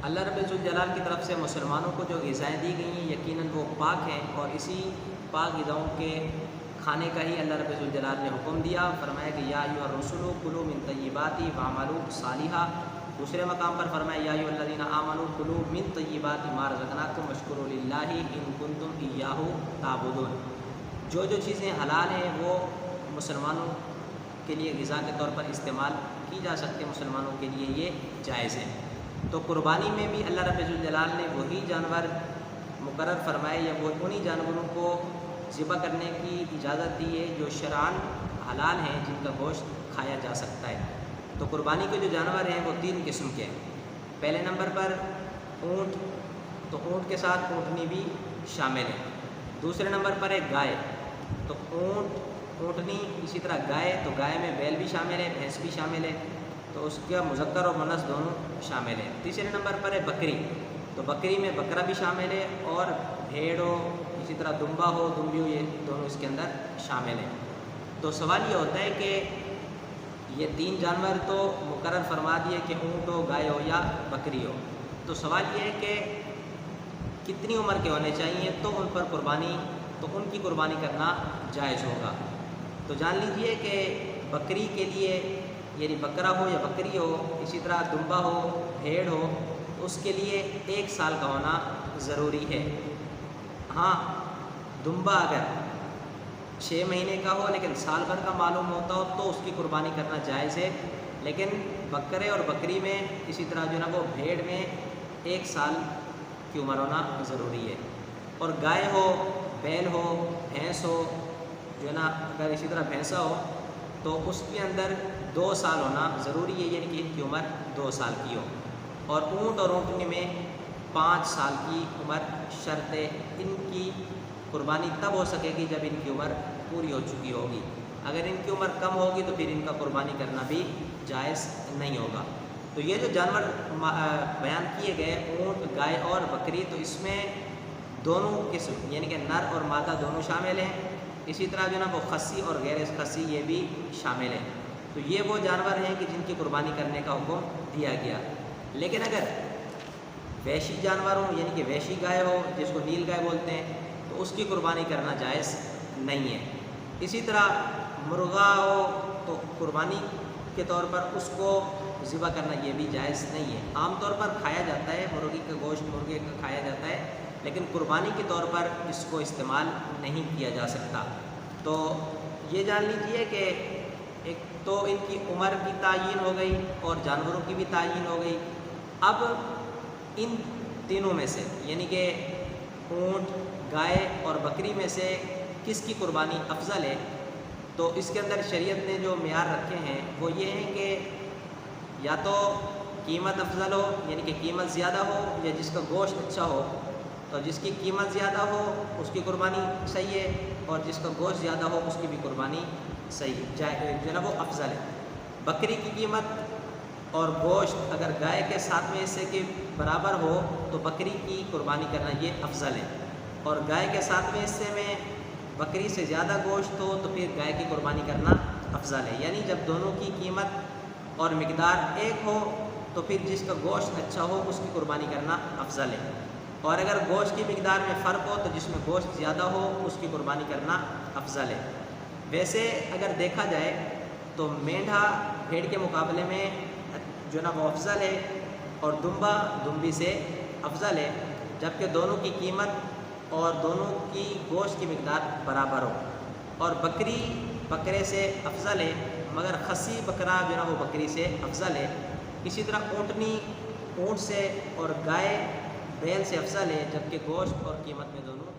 اللہ رب ذوالجلال کی طرف سے مسلمانوں کو جو غذائیں دی گئی ہیں یقیناً وہ پاک ہیں، اور اسی پاک غذاؤں کے کھانے کا ہی اللہ رب ذوالجلال نے حکم دیا۔ فرمایا کہ یا ایھا الرسل کلوا من طیبات واعملوا صالحا۔ دوسرے مقام پر فرمایا یا ایھا الذین آمنوا کلوا من طیبات ما رزقناکم واشکروا للہ ان کنتم ایاہ تعبدون۔ جو چیزیں حلال ہیں وہ مسلمانوں کے لیے غذا کے طور پر استعمال کی جا سکتے ہیں، مسلمانوں کے لیے یہ جائز ہے۔ تو قربانی میں بھی اللہ رب ذوالجلال نے وہی جانور مقرر فرمائے یا وہ انہی جانوروں کو ذبح کرنے کی اجازت دی ہے جو شرعاً حلال ہیں، جن کا گوشت کھایا جا سکتا ہے۔ تو قربانی کے جو جانور ہیں وہ 3 قسم کے ہیں۔ پہلے نمبر پر اونٹ، تو اونٹ کے ساتھ اونٹنی بھی شامل ہے۔ دوسرے نمبر پر ہے گائے، تو اونٹ، اونٹنی، اسی طرح گائے، تو گائے میں بیل بھی شامل ہے، بھینس بھی شامل ہے، تو اس کا مذکر اور مؤنث دونوں شامل ہیں۔ تیسرے نمبر پر ہے بکری، تو بکری میں بکرا بھی شامل ہے، اور بھیڑ ہو، اسی طرح دمبا ہو، دمبی ہو، یہ دونوں اس کے اندر شامل ہیں۔ تو سوال یہ ہوتا ہے کہ یہ 3 جانور تو مقرر فرما دیے کہ اونٹ ہو، گائے ہو یا بکری ہو، تو سوال یہ ہے کہ کتنی عمر کے ہونے چاہیے تو ان پر قربانی، تو ان کی قربانی کرنا جائز ہوگا۔ تو جان لیجئے کہ بکری کے لیے، یعنی بکرا ہو یا بکری ہو، اسی طرح دمبا ہو، بھیڑ ہو، اس کے لیے 1 سال کا ہونا ضروری ہے۔ ہاں، دمبا اگر 6 مہینے کا ہو لیکن سال بھر کا معلوم ہوتا ہو تو اس کی قربانی کرنا جائز ہے، لیکن بکرے اور بکری میں، اسی طرح جو ہے نا وہ بھیڑ میں 1 سال کی عمر ہونا ضروری ہے۔ اور گائے ہو، بیل ہو، بھینس ہو، جو ہے نا اگر اسی طرح بھینسا ہو تو اس کے اندر 2 سال ہونا ضروری ہے، یعنی کہ ان کی عمر 2 سال کی ہو۔ اور اونٹ اور اونٹنی میں 5 سال کی عمر شرط ہے۔ ان کی قربانی تب ہو سکے گی جب ان کی عمر پوری ہو چکی ہوگی۔ اگر ان کی عمر کم ہوگی تو پھر ان کا قربانی کرنا بھی جائز نہیں ہوگا۔ تو یہ جو جانور بیان کیے گئے، اونٹ، گائے اور بکری، تو اس میں دونوں قسم یعنی کہ نر اور مادہ دونوں شامل ہیں۔ اسی طرح جو ہے نا وہ خصی اور غیر خصی یہ بھی شامل ہیں۔ تو یہ وہ جانور ہیں کہ جن کی قربانی کرنے کا حکم دیا گیا۔ لیکن اگر وحشی جانور ہوں، یعنی کہ وحشی گائے ہو جس کو نیل گائے بولتے ہیں، تو اس کی قربانی کرنا جائز نہیں ہے۔ اسی طرح مرغا ہو تو قربانی کے طور پر اس کو ذبح کرنا یہ بھی جائز نہیں ہے۔ عام طور پر کھایا جاتا ہے، مرغی کا گوشت مرغے کا کھایا جاتا ہے، لیکن قربانی کے طور پر اس کو استعمال نہیں کیا جا سکتا۔ تو یہ جان لیجئے کہ ایک تو ان کی عمر کی تعین ہو گئی اور جانوروں کی بھی تعین ہو گئی۔ اب ان تینوں میں سے، یعنی کہ اونٹ، گائے اور بکری میں سے کس کی قربانی افضل ہے، تو اس کے اندر شریعت نے جو معیار رکھے ہیں وہ یہ ہیں کہ یا تو قیمت افضل ہو، یعنی کہ قیمت زیادہ ہو، یا جس کا گوشت اچھا ہو، تو جس کی قیمت زیادہ ہو اس کی قربانی صحیح ہے، اور جس کا گوشت زیادہ ہو اس کی بھی قربانی صحیح جو ہے نا وہ افضل ہے۔ بکری کی قیمت اور گوشت اگر گائے کے 7ویں حصے کے برابر ہو تو بکری کی قربانی کرنا یہ افضل ہے، اور گائے کے 7ویں حصے میں بکری سے زیادہ گوشت ہو تو پھر گائے کی قربانی کرنا افضل ہے۔ یعنی جب دونوں کی قیمت اور مقدار ایک ہو تو پھر جس کا گوشت اچھا ہو اس کی قربانی کرنا افضل ہے، اور اگر گوشت کی مقدار میں فرق ہو تو جس میں گوشت زیادہ ہو اس کی قربانی کرنا افضل ہے۔ ویسے اگر دیکھا جائے تو مینڈھا بھیڑ کے مقابلے میں جو ہے نا وہ افضل ہے، اور دمبا دمبی سے افضل ہے، جبکہ دونوں کی قیمت اور دونوں کی گوشت کی مقدار برابر ہو۔ اور بکری بکرے سے افضل ہے، مگر خصی بکرا جو ہے نا وہ بکری سے افضل ہے۔ اسی طرح اونٹنی اونٹ سے اور گائے بیل سے افضل ہے، جبکہ گوشت اور قیمت میں دونوں